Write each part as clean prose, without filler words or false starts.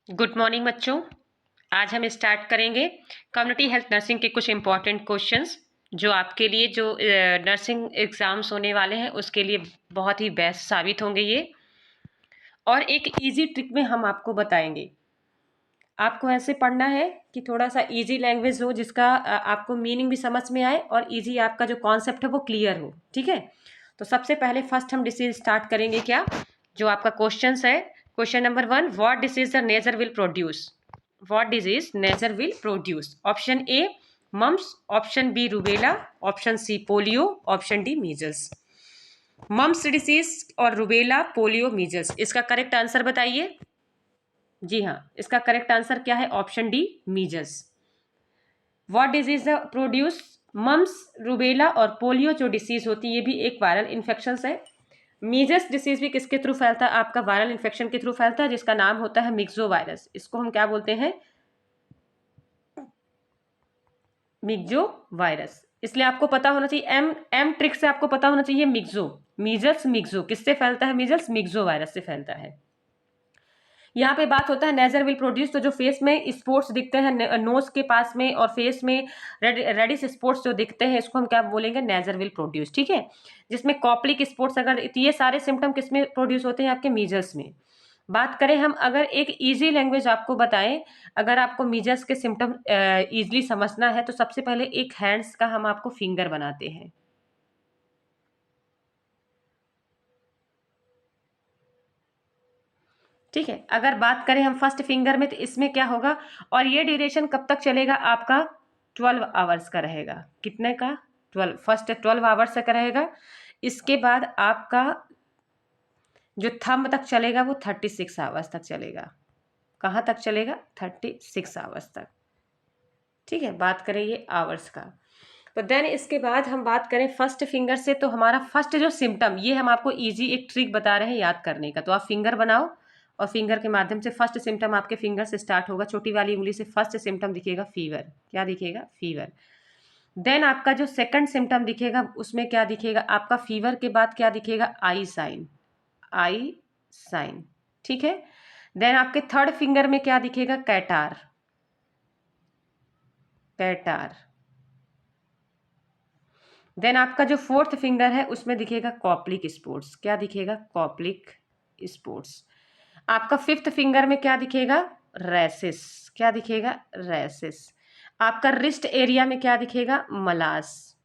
Good morning बच्चों। आज हम स्टार्ट करेंगे कम्युनिटी हेल्थ नर्सिंग के कुछ इंपॉर्टेंट क्वेश्चंस जो आपके लिए जो नर्सिंग एग्जाम्स होने वाले हैं उसके लिए बहुत ही बेस्ट साबित होंगे ये। और एक इजी ट्रिक में हम आपको बताएंगे। आपको ऐसे पढ़ना है कि थोड़ा सा इजी लैंग्वेज हो जिसका आपको मीनिंग भी समझ में आए और इजी आपका जो कॉन्सेप्ट है वो क्लियर हो। ठीक है, तो सबसे पहले फर्स्ट हम डिसीज स्टार्ट करेंगे। क्या जो आपका क्वेश्चन है, question number 1, what disease the nasal will produce? What disease nasal will produce? Option A mumps, option B rubella, option C polio, option D measles. Mumps disease और rubella, polio, measles, इसका correct answer बताइए। जी हाँ, इसका correct answer क्या है? Option D measles. What disease produce? Mumps, rubella और polio जो डिसीज होती है ये भी एक वायरल इन्फेक्शन है। मीजल्स डिसीज भी किसके थ्रू फैलता है? आपका वायरल इन्फेक्शन के थ्रू फैलता है जिसका नाम होता है मिक्सो वायरस। इसको हम क्या बोलते हैं? Myxo virus. इसलिए आपको पता होना चाहिए, एम एम ट्रिक से आपको पता होना चाहिए मिक्सो। मीजल्स मिक्सो किससे फैलता है? मीजल्स मिक्सो वायरस से फैलता है। यहाँ पे बात होता है नेजर विल प्रोड्यूस, तो जो फेस में स्पॉट्स दिखते हैं नोज के पास में और फेस में रेडिश स्पॉट्स जो दिखते हैं इसको हम क्या बोलेंगे? नेजर विल प्रोड्यूस। ठीक है, जिसमें कॉप्लिक स्पॉट्स, अगर ये सारे सिम्टम किसमें प्रोड्यूस होते हैं? आपके मीजल्स में। बात करें हम, अगर एक इजी लैंग्वेज आपको बताएं, अगर आपको मीजल्स के सिम्टम इजीली समझना है तो सबसे पहले एक हैंड्स का हम आपको फिंगर बनाते हैं। ठीक है, अगर बात करें हम फर्स्ट फिंगर में तो इसमें क्या होगा, और ये ड्यूरेशन कब तक चलेगा? आपका 12 आवर्स का रहेगा। कितने का? 12। फर्स्ट 12 आवर्स का रहेगा। इसके बाद आपका जो थंब तक चलेगा वो 36 आवर्स तक चलेगा। कहाँ तक चलेगा? 36 आवर्स तक। ठीक है, बात करें ये आवर्स का। तो देन इसके बाद हम बात करें फर्स्ट फिंगर से, तो हमारा फर्स्ट जो सिम्टम, ये हम आपको इजी एक ट्रिक बता रहे हैं याद करने का। तो आप फिंगर बनाओ और फिंगर के माध्यम से फर्स्ट सिम्टम आपके फिंगर से स्टार्ट होगा। छोटी वाली उंगली से फर्स्ट सिम्टम दिखेगा फीवर। क्या दिखेगा? फीवर। देन आपका जो सेकंड सिम्टम दिखेगा उसमें क्या दिखेगा? आपका फीवर के बाद क्या दिखेगा? आई साइन। आई साइन। ठीक है, देन आपके थर्ड फिंगर में क्या दिखेगा? कैटार। कैटार। देन आपका जो फोर्थ फिंगर है उसमें दिखेगा कॉप्लिक स्पोर्ट्स। क्या दिखेगा? Koplik sports. आपका फिफ्थ फिंगर में क्या दिखेगा? रैसिस। क्या दिखेगा? रैसिस। आपका रिस्ट एरिया में क्या दिखेगा? मलास।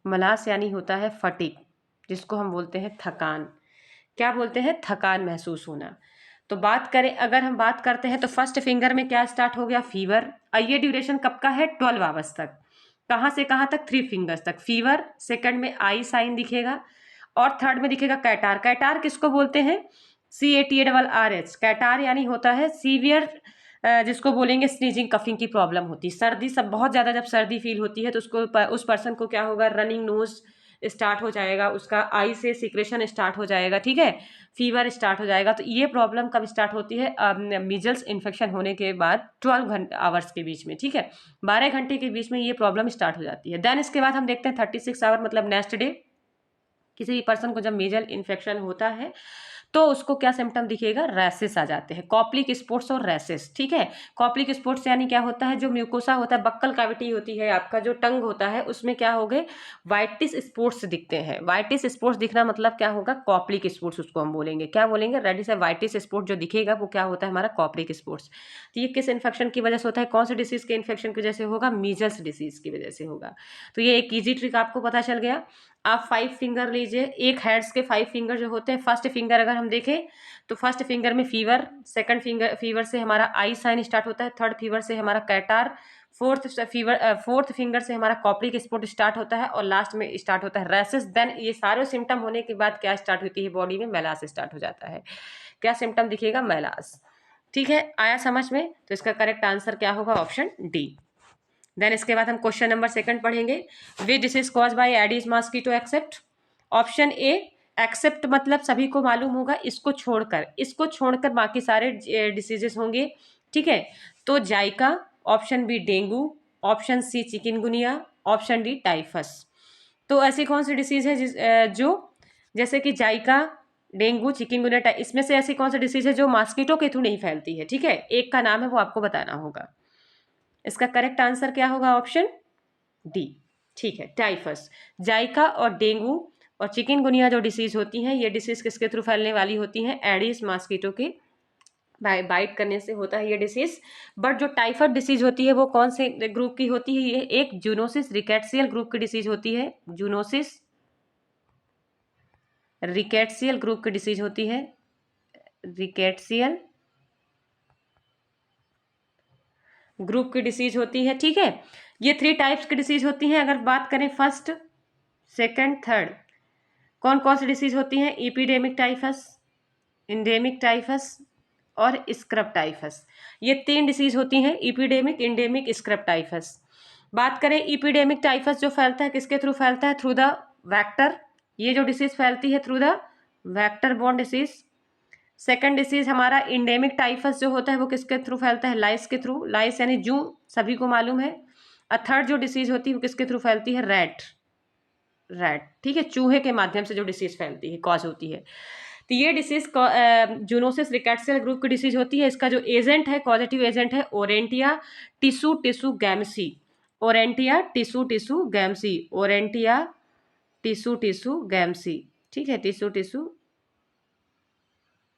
मलास यानी होता है फटीग, जिसको हम बोलते हैं थकान। क्या बोलते हैं? थकान महसूस होना। तो बात करें, अगर हम बात करते हैं तो फर्स्ट फिंगर में क्या स्टार्ट हो गया? फीवर। ये ड्यूरेशन कब का है? 12 आवर्स तक। कहाँ से कहाँ तक? 3 फिंगर्स तक फीवर। सेकंड में आई साइन दिखेगा और थर्ड में दिखेगा कैटार। कैटार किसको बोलते हैं? CATARH। कैटार यानी होता है सीवियर, जिसको बोलेंगे स्नीजिंग कफिंग की प्रॉब्लम होती है। सर्दी सब बहुत ज़्यादा जब सर्दी फील होती है तो उसको उस पर्सन को क्या होगा? रनिंग नोज स्टार्ट हो जाएगा, उसका आई से सिक्रेशन स्टार्ट हो जाएगा। ठीक है, फीवर स्टार्ट हो जाएगा। तो ये प्रॉब्लम कब स्टार्ट होती है? मीजल्स इन्फेक्शन होने के बाद 12 घंटे आवर्स के बीच में। ठीक है, 12 घंटे के बीच में ये प्रॉब्लम स्टार्ट हो जाती है। देन इसके बाद हम देखते हैं 36 आवर मतलब नेक्स्ट डे। किसी भी पर्सन को जब मेजल इन्फेक्शन होता है तो उसको क्या सिम्टम दिखेगा? रैसेस आ जाते हैं। कॉप्लिक स्पॉट्स और रैसेस। ठीक है, कॉप्लिक स्पॉट्स यानी क्या होता है? जो म्यूकोसा होता है, बक्कल कैविटी होती है, आपका जो टंग होता है उसमें क्या हो गए? वाइटिस स्पॉट्स दिखते हैं। वाइटिस स्पॉट्स दिखना मतलब क्या होगा? कॉप्लिक स्पॉट्स उसको हम बोलेंगे। क्या बोलेंगे? रेडिस है वाइटिस स्पॉट जो दिखेगा वो क्या होता है? हमारा कॉप्लिक स्पॉट्स। तो ये किस इन्फेक्शन की वजह से होता है? कौन से डिसीज के इन्फेक्शन की वजह से होगा? मीजल्स डिसीज की वजह से होगा। तो ये एक ईजी ट्रिक आपको पता चल गया। आप 5 फिंगर लीजिए, एक हैंड्स के 5 फिंगर जो होते हैं, फर्स्ट फिंगर अगर हम देखें तो फर्स्ट फिंगर में फीवर, सेकंड फिंगर फीवर से हमारा आई साइन स्टार्ट होता है, थर्ड फीवर से हमारा कैटार, फोर्थ फिंगर से हमारा कॉप्लिक स्पॉट स्टार्ट होता है और लास्ट में स्टार्ट होता है रैसेस। देन ये सारे सिम्टम होने के बाद क्या स्टार्ट होती है बॉडी में? मैलास स्टार्ट हो जाता है। क्या सिम्टम दिखेगा? मैलास। ठीक है, आया समझ में? तो इसका करेक्ट आंसर क्या होगा? Option D. देन इसके बाद हम क्वेश्चन नंबर सेकंड पढ़ेंगे। Which disease cause by aedes mosquito except? Option A except मतलब सभी को मालूम होगा, इसको छोड़कर बाकी सारे डिसीजेस होंगे। ठीक है, तो Zika, option B dengue, option C chikungunya, option D typhus. तो ऐसी कौन सी डिसीज है जो जैसे कि जाइका, डेंगू, चिकनगुनिया, इसमें से ऐसी कौन सी डिसीज है जो मॉस्किटो के थ्रू नहीं फैलती है? ठीक है, एक का नाम है वो आपको बताना होगा। इसका करेक्ट आंसर क्या होगा? Option D. ठीक है, टाइफस। जाइका और डेंगू और चिकनगुनिया जो डिसीज होती हैं, ये डिसीज किसके थ्रू फैलने वाली होती हैं? एडिस मॉस्किटो के बाइट करने से होता है ये डिसीज। बट जो टाइफाइड डिसीज होती है वो कौन से ग्रुप की होती है? ये एक जूनोसिस रिकेट्सियल ग्रुप की डिसीज होती है। जूनोसिस रिकेट्सियल ग्रुप की डिसीज होती है। रिकेट्सियल ग्रुप की डिसीज होती है। ठीक है, ये 3 टाइप्स की डिसीज होती हैं। अगर बात करें फर्स्ट, सेकंड, थर्ड, कौन कौन सी डिसीज होती हैं? एपिडेमिक टाइफस, इंडेमिक टाइफस और स्क्रब टाइफस। ये 3 डिसीज होती हैं, एपिडेमिक, इंडेमिक, स्क्रब टाइफस। बात करें एपिडेमिक टाइफस जो फैलता है किसके थ्रू फैलता है? Through the vector. ये जो डिसीज फैलती है through the vector borne disease. Second disease हमारा इंडेमिक टाइफस जो होता है वो किसके थ्रू फैलता है? लाइस के थ्रू। लाइस यानी जू, सभी को मालूम है। और थर्ड जो डिसीज होती है वो किसके थ्रू फैलती है? रैट। ठीक है, चूहे के माध्यम से जो डिसीज फैलती है, कॉज होती है। तो ये डिसीज जूनोसिस रिकेट्सियल ग्रुप की डिसीज होती है। इसका जो एजेंट है, पॉजिटिव एजेंट है, Orientia tsutsugamushi. Orientia tsutsugamushi. Orientia tsutsugamushi. ठीक है, टिसू टिसू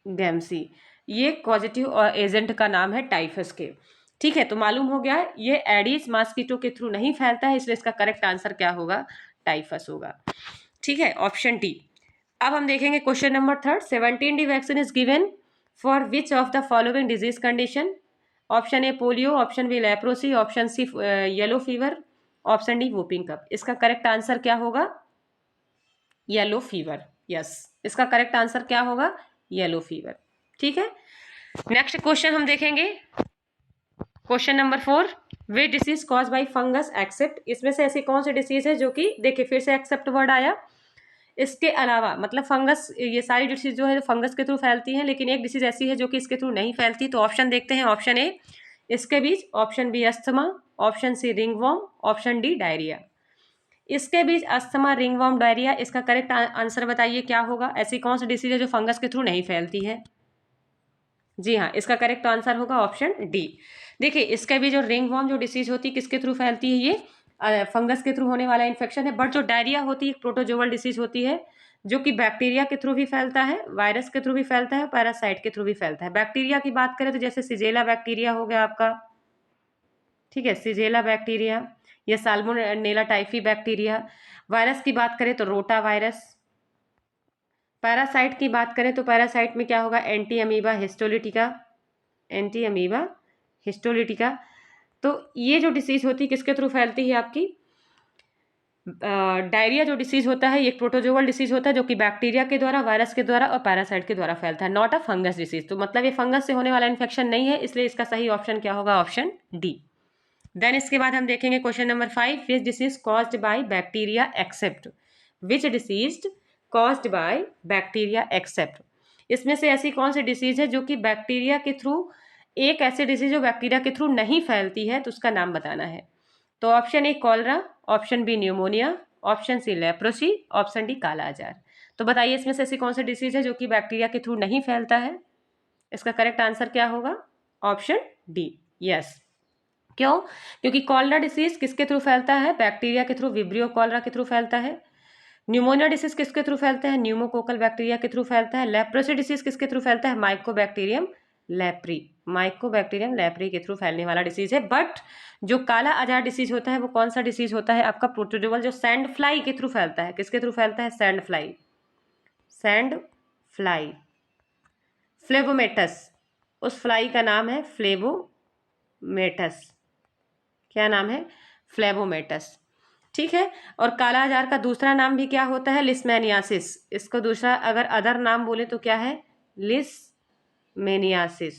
गैमसी, ये पॉजिटिव एजेंट का नाम है टाइफस के। ठीक है, तो मालूम हो गया ये एडिस मॉस्किटो के थ्रू नहीं फैलता है, इसलिए इसका करेक्ट आंसर क्या होगा? टाइफस होगा। ठीक है, ऑप्शन डी। अब हम देखेंगे question number third. 17 D vaccine is given for which of the following disease condition? Option A polio, option B leprosy, option C yellow fever, option D whooping cough. इसका correct answer क्या होगा? Yellow fever. Yes, इसका correct answer क्या होगा? Yellow fever. ठीक है, next question हम देखेंगे question number 4। Way disease cause by fungus except? इसमें से ऐसी कौन सी डिसीज है जो कि, देखिए फिर से एक्सेप्ट वर्ड आया, इसके अलावा, मतलब फंगस, ये सारी डिसीज जो है फंगस के थ्रू फैलती हैं, लेकिन एक डिसीज ऐसी है जो कि इसके थ्रू नहीं फैलती। तो ऑप्शन देखते हैं। ऑप्शन ए इसके बीच, option B asthma, option C ringworm, option D diarrhoea. इसके बीच अस्थमा, रिंगवॉर्म, डायरिया, इसका करेक्ट आंसर बताइए क्या होगा? ऐसी कौन सी डिसीज है जो फंगस के थ्रू नहीं फैलती है? जी हाँ, इसका करेक्ट आंसर होगा ऑप्शन डी। देखिए, इसका भी जो रिंगवॉर्म जो डिसीज होती है किसके थ्रू फैलती है? ये फंगस के थ्रू होने वाला इन्फेक्शन है। बट जो डायरिया होती है प्रोटोजोअल डिसीज होती है जो कि बैक्टीरिया के थ्रू भी फैलता है, वायरस के थ्रू भी फैलता है, पैरासाइट के थ्रू भी फैलता है। बैक्टीरिया की बात करें तो जैसे सिजेला बैक्टीरिया हो गया आपका, ठीक है, सिजेला बैक्टीरिया या साल्मोनेला टाइफी बैक्टीरिया। वायरस की बात करें तो रोटा वायरस। पैरासाइट की बात करें तो पैरासाइट में क्या होगा? Anti amoeba histolytica, anti amoeba histolytica. तो ये जो डिसीज होती है किसके थ्रू फैलती है आपकी? डायरिया जो डिसीज होता है ये एक प्रोटोजोअल डिसीज होता है जो कि बैक्टीरिया के द्वारा, वायरस के द्वारा और पैरासाइट के द्वारा फैलता है, नॉट अ फंगस डिसीज। तो मतलब ये फंगस से होने वाला इन्फेक्शन नहीं है, इसलिए इसका सही ऑप्शन क्या होगा? Option D. देन इसके बाद हम देखेंगे question number 5। Which disease caused by bacteria except? Which disease caused by bacteria except? इसमें से ऐसी कौन सी डिसीज है जो कि बैक्टीरिया के थ्रू, एक ऐसी डिसीज जो बैक्टीरिया के थ्रू नहीं फैलती है, तो उसका नाम बताना है। तो option A cholera, option B pneumonia, option C leprosy, option D kala azar. तो बताइए इसमें से ऐसी कौन सी डिसीज है जो कि बैक्टीरिया के थ्रू नहीं फैलता है? इसका करेक्ट आंसर क्या होगा? Option D. यस, क्यों? क्योंकि कॉलरा डिसीज किसके थ्रू फैलता है? बैक्टीरिया के थ्रू, विब्रियो कॉलरा के थ्रू फैलता है। न्यूमोनिया डिसीज किसके थ्रू फैलता है? न्यूमोकोकल बैक्टीरिया के थ्रू फैलता है। लेप्रोसी डिसीज किसके थ्रू फैलता है? माइकोबैक्टीरियम लेप्री, माइकोबैक्टीरियम लेप्री के थ्रू फैलने वाला डिसीज है। बट जो काला आजार डिसीज होता है वो कौन सा डिसीज होता है आपका? प्रोटोजोअल जो सैंड फ्लाई के थ्रू फैलता है। किसके थ्रू फैलता है? सैंड फ्लाई, सैंड फ्लाई, फ्लेवोमेटस, उस फ्लाई का नाम है फ्लेवोमेटस। क्या नाम है? फ्लेवोमेटस। ठीक है, और काला आजार का दूसरा नाम भी क्या होता है? लिस्मेनियासिस। इसको दूसरा अगर अदर नाम बोले तो क्या है? लिस्मेनियासिस।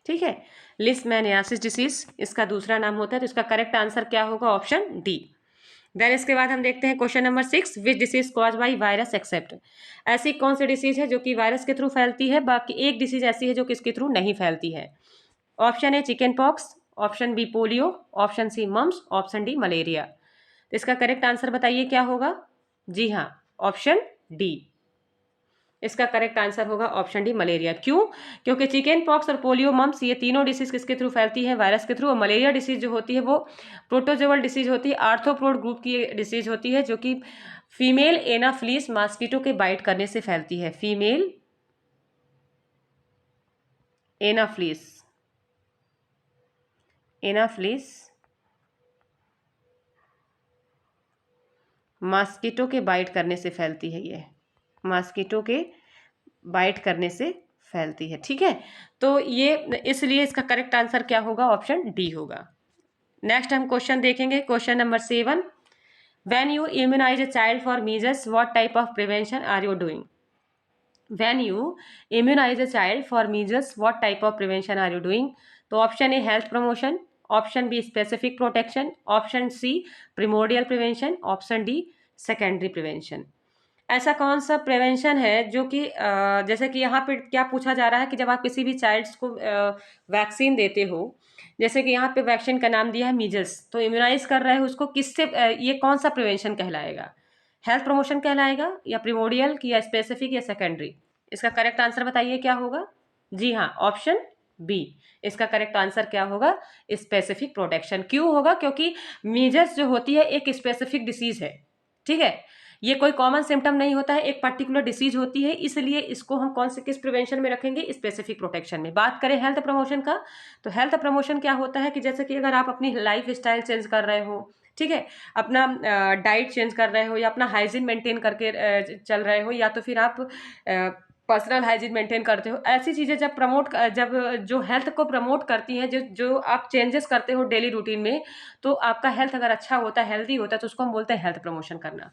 ठीक है, लिस्मेनियासिस डिसीज इसका दूसरा नाम होता है। तो इसका करेक्ट आंसर क्या होगा? Option D. देन इसके बाद हम देखते हैं question number 6। Which disease cause by virus except? ऐसी कौन सी डिसीज है जो कि वायरस के थ्रू फैलती है, बाकी एक डिसीज ऐसी है जो किसके थ्रू नहीं फैलती है? Option A chicken pox, option B polio, option C mumps, option D malaria. तो इसका करेक्ट आंसर बताइए क्या होगा? जी हाँ, ऑप्शन डी। इसका करेक्ट आंसर होगा ऑप्शन डी, मलेरिया। क्यों? क्योंकि चिकन पॉक्स और पोलियो मम्स ये तीनों डिसीज किसके थ्रू फैलती है? वायरस के थ्रू। और मलेरिया डिसीज जो होती है वो प्रोटोजोअल डिसीज होती है, आर्थ्रोपोड ग्रुप की डिसीज होती है, जो कि फीमेल एनाफ्लीस मॉस्किटो के बाइट करने से फैलती है। फीमेल एनाफ्लीस एनाफ्लीस मॉस्किटो के बाइट करने से फैलती है। ये मॉस्किटो के बाइट करने से फैलती है। ठीक है, तो ये इसलिए इसका करेक्ट आंसर क्या होगा? ऑप्शन डी होगा। नेक्स्ट हम क्वेश्चन देखेंगे, question number 7। When you immunise a child for measles what type of prevention are you doing? When you immunise a child for measles what type of prevention are you doing? तो option A health promotion, option B specific protection, option C primordial prevention, option D secondary prevention. ऐसा कौन सा prevention है जो कि जैसे कि यहाँ पे क्या पूछा जा रहा है कि जब आप किसी भी चाइल्ड्स को वैक्सीन देते हो, जैसे कि यहाँ पे वैक्सीन का नाम दिया है मीजल्स, तो इम्यूनाइज कर रहे हो उसको किससे? ये कौन सा प्रिवेंशन कहलाएगा? हेल्थ प्रमोशन कहलाएगा, या प्रिमोडियल, की या स्पेसिफिक, या सेकेंडरी? इसका करेक्ट आंसर बताइए क्या होगा? जी हाँ, ऑप्शन बी। इसका करेक्ट आंसर क्या होगा? Specific protection. क्यों होगा? क्योंकि मीजल्स जो होती है एक स्पेसिफिक डिसीज है। ठीक है, ये कोई कॉमन सिम्टम नहीं होता है, एक पर्टिकुलर डिसीज होती है, इसलिए इसको हम कौन से किस प्रिवेंशन में रखेंगे? स्पेसिफिक प्रोटेक्शन में। बात करें हेल्थ प्रमोशन का, तो हेल्थ प्रमोशन क्या होता है कि जैसे कि अगर आप अपनी लाइफ स्टाइल चेंज कर रहे हो, ठीक है, अपना डाइट चेंज कर रहे हो, या अपना हाइजीन मेंटेन करके चल रहे हो, या तो फिर आप पर्सनल हाइजीन मेंटेन करते हो, ऐसी चीज़ें जब जो हेल्थ को प्रमोट करती हैं, जो जो आप चेंजेस करते हो डेली रूटीन में, तो आपका हेल्थ अगर अच्छा होता है, हेल्दी होता है, तो उसको हम बोलते हैं हेल्थ प्रमोशन करना।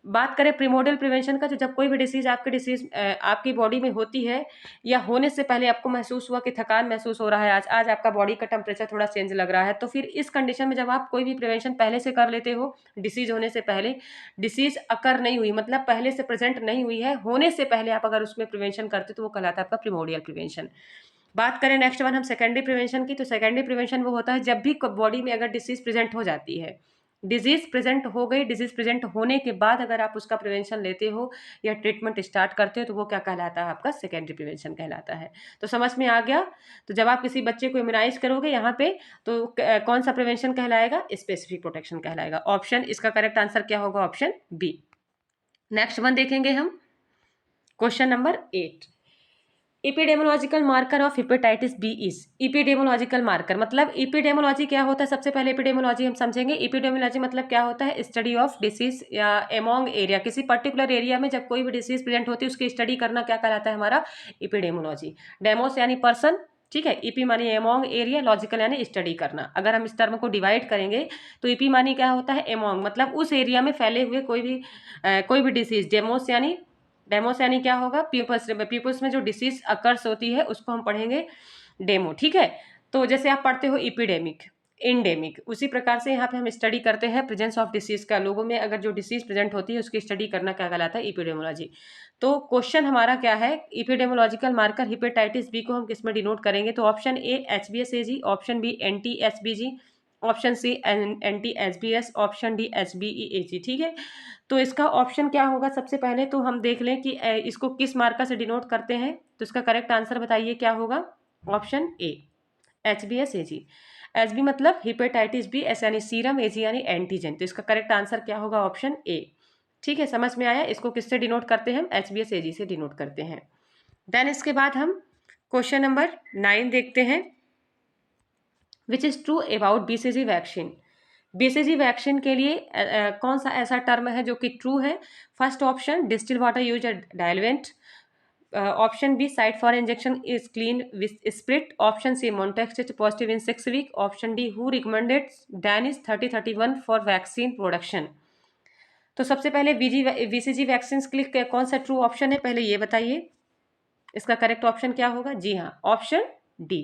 बात करें प्रिमोडियल प्रिवेंशन का, तो जब कोई भी डिसीज आपकी बॉडी में होती है, या होने से पहले आपको महसूस हुआ कि थकान महसूस हो रहा है, आज आज आपका बॉडी का टेम्परेचर थोड़ा चेंज लग रहा है, तो फिर इस कंडीशन में जब आप कोई भी प्रिवेंशन पहले से कर लेते हो, डिसीज होने से पहले, डिसीज अकर नहीं हुई मतलब पहले से प्रेजेंट नहीं हुई है, होने से पहले आप अगर उसमें प्रिवेंशन करते तो वो कहलाता है आपका प्रिमोडियल प्रिवेंशन। बात करें नेक्स्ट वन हम सेकेंडरी प्रिवेंशन की, तो सेकेंडरी प्रिवेंशन वो होता है जब भी बॉडी में अगर डिसीज प्रेजेंट हो जाती है, डिजीज प्रेजेंट हो गई, डिजीज प्रेजेंट होने के बाद अगर आप उसका प्रिवेंशन लेते हो या ट्रीटमेंट स्टार्ट करते हो, तो वो क्या कहलाता है? आपका सेकेंडरी प्रिवेंशन कहलाता है। तो समझ में आ गया? तो जब आप किसी बच्चे को इम्यूनाइज करोगे यहाँ पे, तो कौन सा प्रिवेंशन कहलाएगा? स्पेसिफिक प्रोटेक्शन कहलाएगा। ऑप्शन, इसका करेक्ट आंसर क्या होगा? Option B. नेक्स्ट वन देखेंगे हम, question number 8। Epidemiological marker of hepatitis B is? Epidemiological marker मतलब, इपिडेमोलॉजी क्या होता है? सबसे पहले इपिडेमोलॉजी हम समझेंगे। इपिडेमोलॉजी मतलब क्या होता है? स्टडी ऑफ डिसीज या एमोंग एरिया, किसी पर्टिकुलर एरिया में जब कोई भी डिसीज प्रेजेंट होती है उसकी स्टडी करना क्या कहलाता है? हमारा इपिडेमोलॉजी। डेमोस यानी पर्सन, ठीक है, ईपी मानी एमोंग एरिया, लॉजिकल यानी स्टडी करना। अगर हम इस टर्म को डिवाइड करेंगे तो ईपी मानी क्या होता है? एमोंग, मतलब उस एरिया में फैले हुए कोई भी डिसीज। डेमोस यानी क्या होगा? पीपल्स में जो डिसीज अकर्स होती है उसको हम पढ़ेंगे डेमो। ठीक है, तो जैसे आप पढ़ते हो इपिडेमिक, इंडेमिक, उसी प्रकार से यहाँ पे हम स्टडी करते हैं प्रेजेंस ऑफ डिसीज का। लोगों में अगर जो डिसीज प्रेजेंट होती है उसकी स्टडी करना क्या कहलाता है? इपिडेमोलॉजी। तो क्वेश्चन हमारा क्या है? इपिडेमोलॉजिकल मार्कर हेपेटाइटिस बी को हम किस में डिनोट करेंगे? तो option A HbS-Ag, option B NT-SBG, option C NT-SBS, option D HbE-Ag। ठीक है, तो इसका ऑप्शन क्या होगा? सबसे पहले तो हम देख लें कि इसको किस मार्कर से डिनोट करते हैं, तो इसका करेक्ट आंसर बताइए क्या होगा? Option A HbS-Ag। एचबी मतलब हिपेटाइटिस बी, एस यानी सीरम, एजी यानी एंटीजन, तो इसका करेक्ट आंसर क्या होगा? ऑप्शन ए। ठीक है, समझ में आया? इसको किससे डिनोट करते हैं? हम HbS-Ag से डिनोट करते हैं। देन इसके बाद हम क्वेश्चन नंबर 9 देखते हैं, which is true about BCG vaccine. BCG vaccine के लिए कौन सा ऐसा टर्म है जो कि ट्रू है? First option, distil water use diluent, option B, site for injection is clean with spirit, option C, Mantoux test positive in 6 week, option D, who recommended Danish 3031 for vaccine production. तो सबसे पहले BCG vaccine के लिए कौन सा true option है, पहले ये बताइए। इसका करेक्ट ऑप्शन क्या होगा? जी हाँ, option D.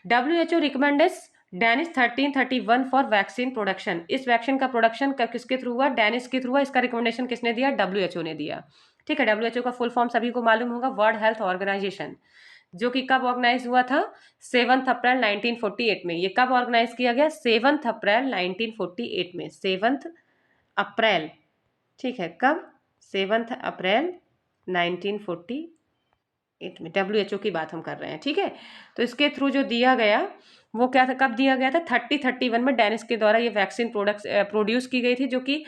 WHO recommended Danish 1331 for vaccine production. इस वैक्सीन का प्रोडक्शन किसके थ्रू हुआ? डैनिश के थ्रू हुआ। इसका रिकमेंडेशन किसने दिया? WHO ने दिया। ठीक है, WHO का फुल फॉर्म सभी को मालूम होगा, वर्ल्ड हेल्थ ऑर्गेनाइजेशन, जो कि कब ऑर्गेनाइज हुआ था? 7 अप्रैल 1948 में। ये कब ऑर्गेनाइज किया गया? 7 अप्रैल 1948 में, 7 अप्रैल। ठीक है, कब? 7 अप्रैल 1948 में। WHO की बात हम कर रहे हैं, ठीक है। तो इसके थ्रू जो दिया गया वो क्या था, कब दिया गया था? 3031 में डेनिस के द्वारा ये वैक्सीन प्रोड्यूस की गई थी, जो कि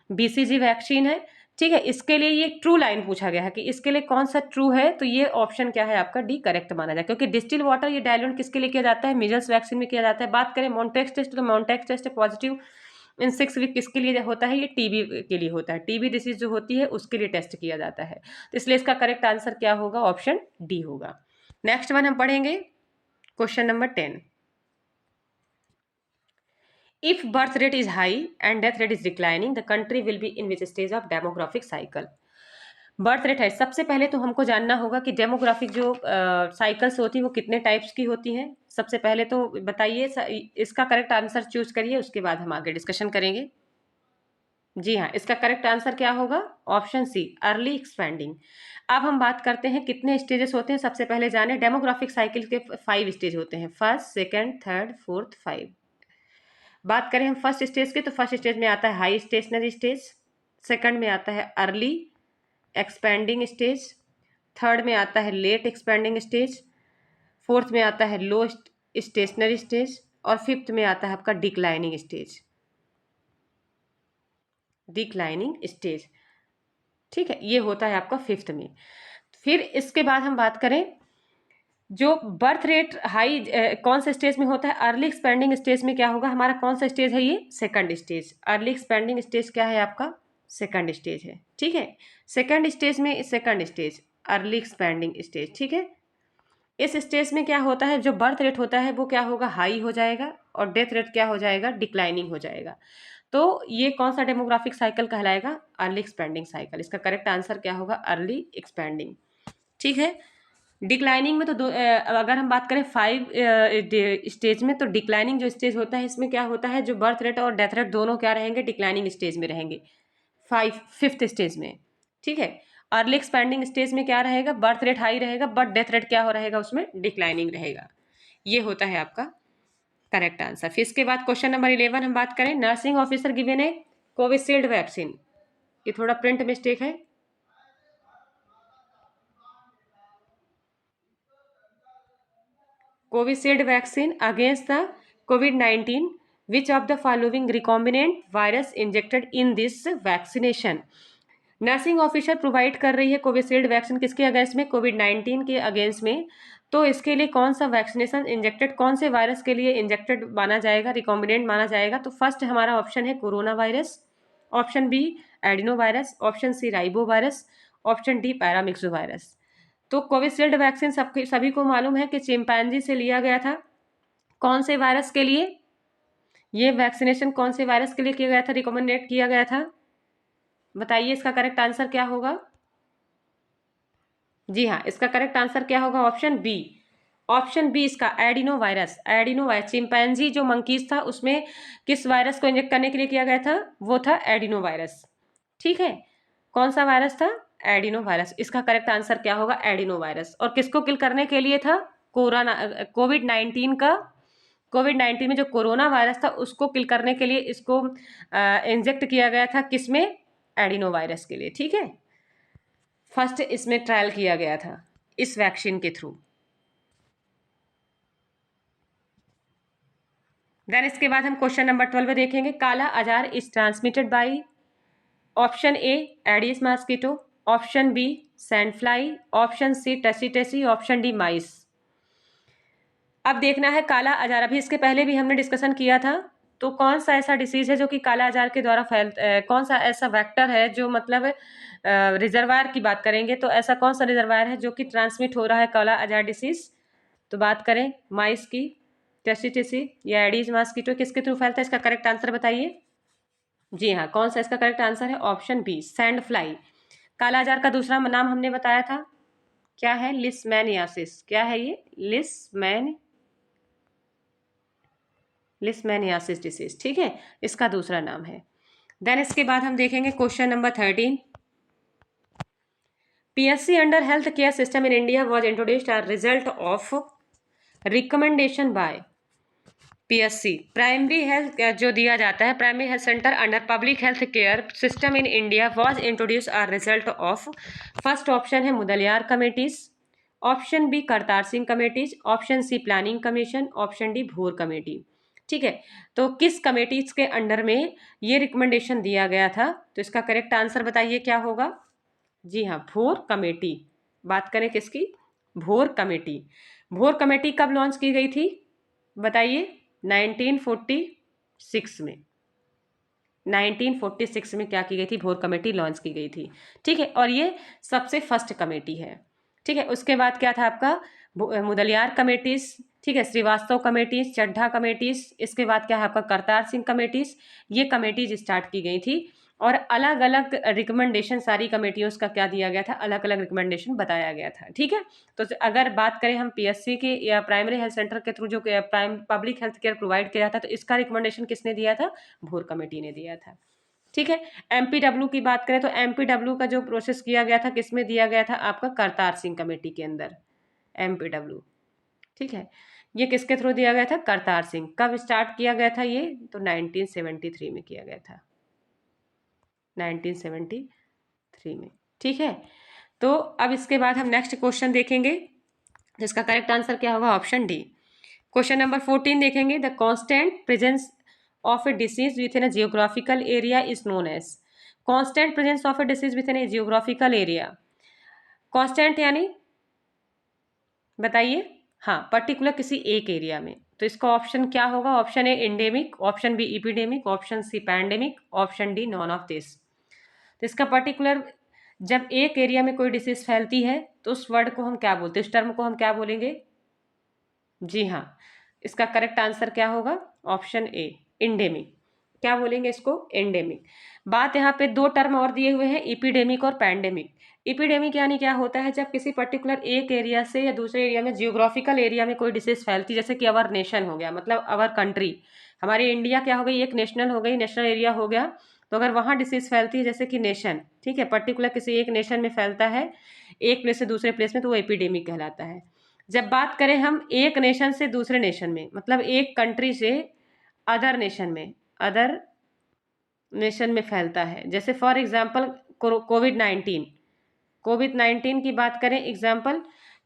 BCG वैक्सीन है, ठीक है। इसके लिए ये ट्रू लाइन पूछा गया है कि इसके लिए कौन सा ट्रू है, तो ये ऑप्शन क्या है आपका? डी करेक्ट माना जाए, क्योंकि डिस्टिल वाटर ये डायल्यूट किसके लिए किया जाता है? मीजल्स वैक्सीन में किया जाता है। बात करें मॉन्टेक्स टेस्ट, तो Mantoux test positive in 6 week किसके लिए होता है? ये टीबी के लिए होता है। टीबी डिसीज जो होती है उसके लिए टेस्ट किया जाता है। तो इसलिए इसका करेक्ट आंसर क्या होगा? ऑप्शन डी होगा। नेक्स्ट वन हम पढ़ेंगे question number 10। If birth rate is high and death rate is declining, the country will be in which stage of demographic cycle? Birth rate है, सबसे पहले तो हमको जानना होगा कि डेमोग्राफिक जो साइकिल्स होती है वो कितने टाइप्स की होती हैं। सबसे पहले तो बताइए, इसका करेक्ट आंसर चूज करिए, उसके बाद हम आगे डिस्कशन करेंगे। जी हाँ, इसका करेक्ट आंसर क्या होगा? Option C, early expanding. अब हम बात करते हैं कितने स्टेजेस होते हैं। सबसे पहले जाने डेमोग्राफिक साइकिल के 5 स्टेज होते हैं, फर्स्ट, सेकंड, थर्ड, फोर्थ, 5। बात करें हम फर्स्ट स्टेज की, तो फर्स्ट स्टेज में आता है हाई स्टेशनरी स्टेज, सेकंड में आता है अर्ली एक्सपेंडिंग स्टेज, थर्ड में आता है लेट एक्सपेंडिंग स्टेज, फोर्थ में आता है लो स्टेशनरी स्टेज, और फिफ्थ में आता है आपका डिक्लाइनिंग स्टेज। डिक्लाइनिंग स्टेज, ठीक है, ये होता है आपका फिफ्थ में। फिर इसके बाद हम बात करें जो बर्थ रेट हाई कौन से स्टेज में होता है? अर्ली एक्सपेंडिंग स्टेज में क्या होगा हमारा? कौन सा स्टेज है ये? Second stage. Early expanding stage क्या है आपका? सेकंड स्टेज है, ठीक है। सेकंड स्टेज में second stage early expanding stage, ठीक है। इस स्टेज में क्या होता है? जो बर्थ रेट होता है वो क्या होगा? हाई हो जाएगा, और डेथ रेट क्या हो जाएगा? डिक्लाइनिंग हो जाएगा। तो ये कौन सा डेमोग्राफिक साइकिल कहलाएगा? Early expanding cycle. इसका करेक्ट आंसर क्या होगा? अर्ली एक्सपेंडिंग, ठीक है। डिक्लाइनिंग में तो अगर हम बात करें 5 स्टेज में, तो डिक्लाइनिंग जो स्टेज होता है इसमें क्या होता है? जो बर्थ रेट और डेथ रेट दोनों क्या रहेंगे? डिक्लाइनिंग स्टेज में रहेंगे, फिफ्थ स्टेज में, ठीक है। अर्ली एक्सपेंडिंग स्टेज में क्या रहेगा? बर्थ रेट हाई रहेगा, बट डेथ रेट क्या हो रहेगा? उसमें डिक्लाइनिंग रहेगा। ये होता है आपका करेक्ट आंसर। फिर इसके बाद क्वेश्चन नंबर 11 हम बात करें, नर्सिंग ऑफिसर गिवन ए कोविशील्ड वैक्सीन। ये थोड़ा प्रिंट मिस्टेक है। Covishield vaccine against the COVID-19, which of the following recombinant virus injected in this vaccination? Nursing officer provide कर रही है कोविशील्ड वैक्सीन किसके अगेंस्ट में? COVID-19 के अगेंस्ट में। तो इसके लिए कौन सा वैक्सीनेशन इंजेक्टेड, कौन से वायरस के लिए इंजेक्टेड माना जाएगा, रिकॉम्बिनेंट माना जाएगा? तो फर्स्ट हमारा ऑप्शन है corona virus, option B adeno virus, option C rhino virus, option D paramyxo virus. तो कोविशील्ड वैक्सीन सभी को मालूम है कि चिंपैंजी से लिया गया था। कौन से वायरस के लिए ये वैक्सीनेशन, कौन से वायरस के लिए किया गया था, रिकमेंडेड किया गया था? बताइए इसका करेक्ट आंसर क्या होगा? जी हाँ, इसका करेक्ट आंसर क्या होगा? Option B. ऑप्शन बी इसका adeno virus. Adeno virus, chimpanzee जो मंकीज था उसमें किस वायरस को इंजेक्ट करने के लिए किया गया था? वो था एडिनो वायरस, ठीक है। कौन सा वायरस था? Adeno virus. इसका करेक्ट आंसर क्या होगा? Adeno virus. और किसको किल करने के लिए था? कोविड-19 का, कोविड-19 में जो कोरोना वायरस था उसको किल करने के लिए इसको इंजेक्ट किया गया था, किसमें? एडिनो वायरस के लिए, ठीक है। फर्स्ट इसमें ट्रायल किया गया था इस वैक्सीन के थ्रू। देन इसके बाद हम क्वेश्चन नंबर 12 में देखेंगे, kala azar is transmitted by option A Aedes mosquito, option B sand fly, option C tsetse, option D mice. अब देखना है काला आजार, अभी इसके पहले भी हमने डिस्कशन किया था। तो कौन सा ऐसा डिसीज है जो कि काला आजार के द्वारा कौन सा ऐसा वेक्टर है जो मतलब रिजर्वायर की बात करेंगे तो ऐसा कौन सा रिजर्वायर है जो कि ट्रांसमिट हो रहा है काला आजार डिसीज? तो बात करें माइस की, टेसी या एडीज मॉस्किटो, किसके थ्रू फैलता है? इसका करेक्ट आंसर बताइए। जी हाँ, कौन सा इसका करेक्ट आंसर है? Option B sand fly. Kala azar का दूसरा नाम हमने बताया था, क्या है? लिस्मैनियासिस। क्या है ये? लिस्मैनियासिस डिसीज, ठीक है, इसका दूसरा नाम है। देन इसके बाद हम देखेंगे question number 13, PSC under health care system in India was introduced as result of recommendation by PSC primary health जो दिया जाता है, primary health centre under public health care system in India was introduce are result of. First option है Mudaliar committees, option B Kartar Singh committees, option C planning commission, option D Bhore committee. ठीक है, तो किस committees के अंडर में ये रिकमेंडेशन दिया गया था? तो इसका करेक्ट आंसर बताइए क्या होगा? जी हाँ, भूर कमेटी। बात करें किसकी? भूर कमेटी। भूर कमेटी कब लॉन्च की गई थी बताइए? 1946 में। 1946 में क्या की गई थी? भोर कमेटी लॉन्च की गई थी। ठीक है, और ये सबसे फर्स्ट कमेटी है। ठीक है, उसके बाद क्या था आपका? मुदलियार कमेटीज, ठीक है, श्रीवास्तव कमेटीज, चड्ढा कमेटीज, इसके बाद क्या है आपका? करतार सिंह कमेटीज। ये कमेटीज स्टार्ट की गई थी और अलग अलग रिकमेंडेशन सारी कमेटियों का क्या दिया गया था? अलग अलग रिकमेंडेशन बताया गया था। ठीक है, तो अगर बात करें हम पीएससी के या प्राइमरी हेल्थ सेंटर के थ्रू जो पब्लिक हेल्थ केयर प्रोवाइड किया था, तो इसका रिकमेंडेशन किसने दिया था? भूर कमेटी ने दिया था। ठीक है, एमपीडब्ल्यू की बात करें तो एमपीडब्ल्यू का जो प्रोसेस किया गया था किसमें दिया गया था? आपका करतार सिंह कमेटी के अंदर एमपीडब्ल्यू। ठीक है, ये किसके थ्रू दिया गया था? करतार सिंह। कब स्टार्ट किया गया था ये? तो 1973 में किया गया था, 1973 में। ठीक है, तो अब इसके बाद हम नेक्स्ट क्वेश्चन देखेंगे जिसका करेक्ट आंसर क्या होगा? Option D. क्वेश्चन नंबर 14 देखेंगे। The constant presence of a disease within a geographical area is known as. Constant presence of a disease within a geographical area, constant यानी बताइए? हाँ, particular किसी एक area में। तो इसका option क्या होगा? Option A endemic, option B epidemic, option C pandemic, option D none of this. तो इसका पर्टिकुलर, जब एक एरिया में कोई डिसीज फैलती है तो उस वर्ड को हम क्या बोलते हैं? इस टर्म को हम क्या बोलेंगे? जी हाँ, इसका करेक्ट आंसर क्या होगा? Option A endemic. क्या बोलेंगे इसको? एंडेमिक। बात यहाँ पे दो टर्म और दिए हुए हैं, इपिडेमिक और पैंडेमिक। इपिडेमिक यानी क्या होता है? जब किसी पर्टिकुलर एक एरिया से या दूसरे एरिया में, जियोग्राफिकल एरिया में कोई डिसीज फैलती, जैसे कि अवर नेशन हो गया, मतलब अवर कंट्री, हमारी इंडिया क्या हो गई? एक नेशनल हो गई, नेशनल एरिया हो गया। तो अगर वहाँ डिसीज फैलती है जैसे कि नेशन, ठीक है, पर्टिकुलर किसी एक नेशन में फैलता है एक प्लेस से दूसरे प्लेस में, तो वो एपिडेमिक कहलाता है। जब बात करें हम एक नेशन से दूसरे नेशन में, मतलब एक कंट्री से अदर नेशन में, अदर नेशन में फैलता है, जैसे फॉर एग्जांपल कोविड-19। कोविड-19 की बात करें एग्जांपल,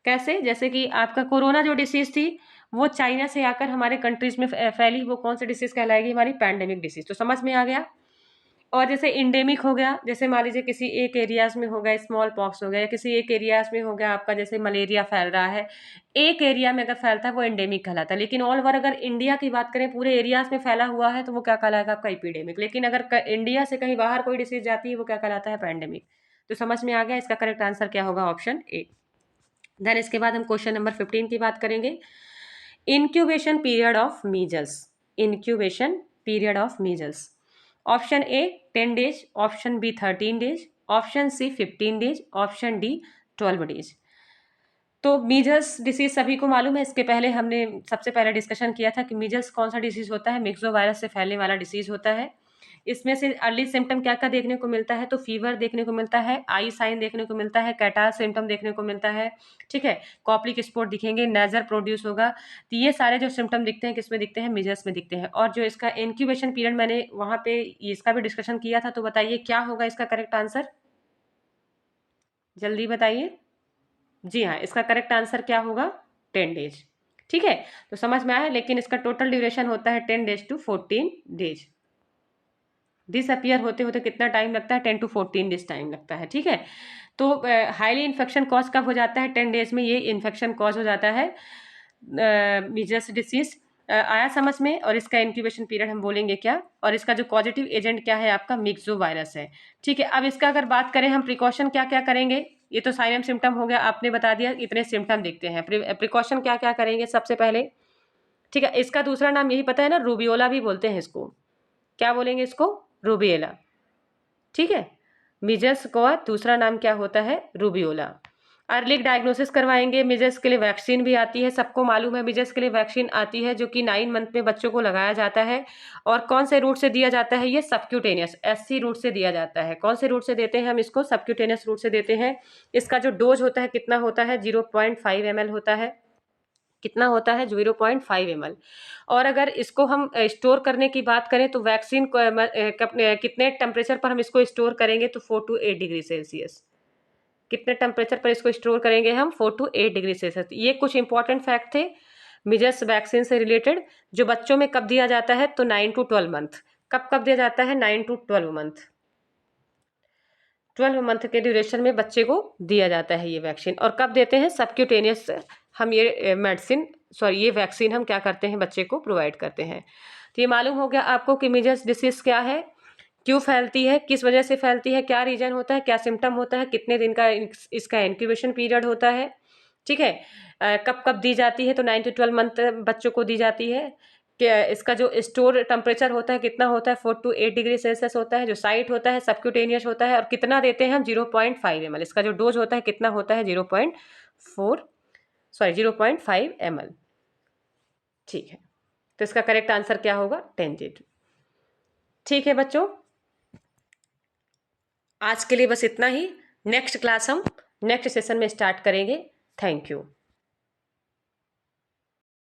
कैसे? जैसे कि आपका कोरोना जो डिसीज थी वो चाइना से आकर हमारे कंट्रीज में फैली, वो कौन सी डिसीज कहलाएगी? हमारी पैंडेमिक डिसीज। तो समझ में आ गया। और जैसे इंडेमिक हो गया, जैसे मान लीजिए किसी एक एरियाज में हो गया स्मॉल पॉक्स हो गया, या किसी एक एरियाज में हो गया आपका जैसे मलेरिया फैल रहा है, एक एरिया में अगर फैलता है वो एंडेमिक कहलाता है। लेकिन ऑल ओवर अगर इंडिया की बात करें, पूरे एरियाज में फैला हुआ है, तो वो क्या कहलाएगा? आपका एपिडेमिक। लेकिन अगर इंडिया से कहीं बाहर कोई डिसीज जाती है वो क्या कहलाता है? पैंडेमिक। तो समझ में आ गया, इसका करेक्ट आंसर क्या होगा? ऑप्शन ए। देन इसके बाद हम क्वेश्चन नंबर 15 की बात करेंगे। Incubation period of measles. Incubation period of measles. Option A 10 days, option B 13 days, option C 15 days, option D 12 days. तो मीजल्स डिसीज सभी को मालूम है, इसके पहले हमने सबसे पहले डिस्कशन किया था कि मीजल्स कौन सा डिसीज होता है? मिक्सो वायरस से फैलने वाला डिसीज होता है। इसमें से अर्ली सिम्टम क्या क्या देखने को मिलता है? तो फीवर देखने को मिलता है, आई साइन देखने को मिलता है, कैटार सिम्टम देखने को मिलता है, ठीक है, कॉप्लिक स्पॉट दिखेंगे, नेजर प्रोड्यूस होगा। तो ये सारे जो सिम्टम दिखते हैं किसमें दिखते हैं? मीजल्स में दिखते हैं। और जो इसका इंक्यूबेशन पीरियड मैंने वहाँ पे इसका भी डिस्कशन किया था, तो बताइए क्या होगा इसका करेक्ट आंसर? जल्दी बताइए। जी हाँ, इसका करेक्ट आंसर क्या होगा? 10 डेज। ठीक है, तो समझ में आया। लेकिन इसका टोटल ड्यूरेशन होता है 10 डेज टू 14 डेज। डिसअपियर होते होते कितना टाइम लगता है? 10 टू 14 डेज टाइम लगता है। ठीक है, तो हाईली इन्फेक्शन कॉज कब हो जाता है? 10 डेज में ये इन्फेक्शन कॉज हो जाता है मीजल्स डिसीज। आया समझ में? और इसका इंक्यूबेशन पीरियड हम बोलेंगे क्या, और इसका जो पॉजिटिव एजेंट क्या है? आपका मिक्सो वायरस है। ठीक है, अब इसका अगर बात करें हम प्रिकॉशन क्या क्या करेंगे, ये तो साइन एंड सिम्टम हो गया, आपने बता दिया इतने सिम्टम दिखते हैं। प्रिकॉशन क्या क्या करेंगे सबसे पहले? ठीक है, इसका दूसरा नाम यही पता है ना, रूबियोला भी बोलते हैं इसको। क्या बोलेंगे इसको? रूबियोला। ठीक है, मिजल्स का दूसरा नाम क्या होता है? रूबियोला। अर्ली डायग्नोसिस करवाएंगे। मिजल्स के लिए वैक्सीन भी आती है, सबको मालूम है मिजल्स के लिए वैक्सीन आती है, जो कि 9 मंथ में बच्चों को लगाया जाता है। और कौन से रूट से दिया जाता है? ये सबक्यूटेनियस एससी रूट से दिया जाता है। कौन से रूट से देते हैं हम इसको? सबक्यूटेनियस रूट से देते हैं। इसका जो डोज होता है कितना होता है? 0.5 ml होता है। कितना होता है 0.5 ml। और अगर इसको हम स्टोर करने की बात करें तो वैक्सीन को कितने टेम्परेचर पर हम इसको स्टोर करेंगे, तो 4 to 8 डिग्री सेल्सियस। कितने टेम्परेचर पर इसको स्टोर करेंगे हम, 4 to 8 डिग्री सेल्सियस। ये कुछ इंपॉर्टेंट फैक्ट थे मिजल्स वैक्सीन से रिलेटेड। जो बच्चों में कब दिया जाता है, तो 9 to 12 मंथ। कब कब दिया जाता है, 9 to 12 मंथ। 12 मंथ के ड्यूरेशन में बच्चे को दिया जाता है ये वैक्सीन। और कब देते हैं, सबक्यूटेनियस हम ये मेडिसिन ये वैक्सीन हम क्या करते हैं, बच्चे को प्रोवाइड करते हैं। तो ये मालूम हो गया आपको कि मिजल्स डिसीज क्या है, क्यों फैलती है, किस वजह से फैलती है, क्या रीजन होता है, क्या सिम्टम होता है, कितने दिन का इसका इंक्यूबेशन पीरियड होता है। ठीक है, कब कब दी जाती है, तो 9 to 12 मंथ बच्चों को दी जाती है। क्या इसका जो स्टोर टेम्परेचर होता है कितना होता है, 4 to 8 डिग्री सेल्सियस होता है। जो साइट होता है सबक्यूटेनियस होता है। और कितना देते हैं हम, 0.5 ml। इसका जो डोज होता है कितना होता है, 0.5 ml। ठीक है, तो इसका करेक्ट आंसर क्या होगा, 10G2। ठीक है बच्चों, आज के लिए बस इतना ही। नेक्स्ट क्लास हम नेक्स्ट सेशन में स्टार्ट करेंगे। Thank you.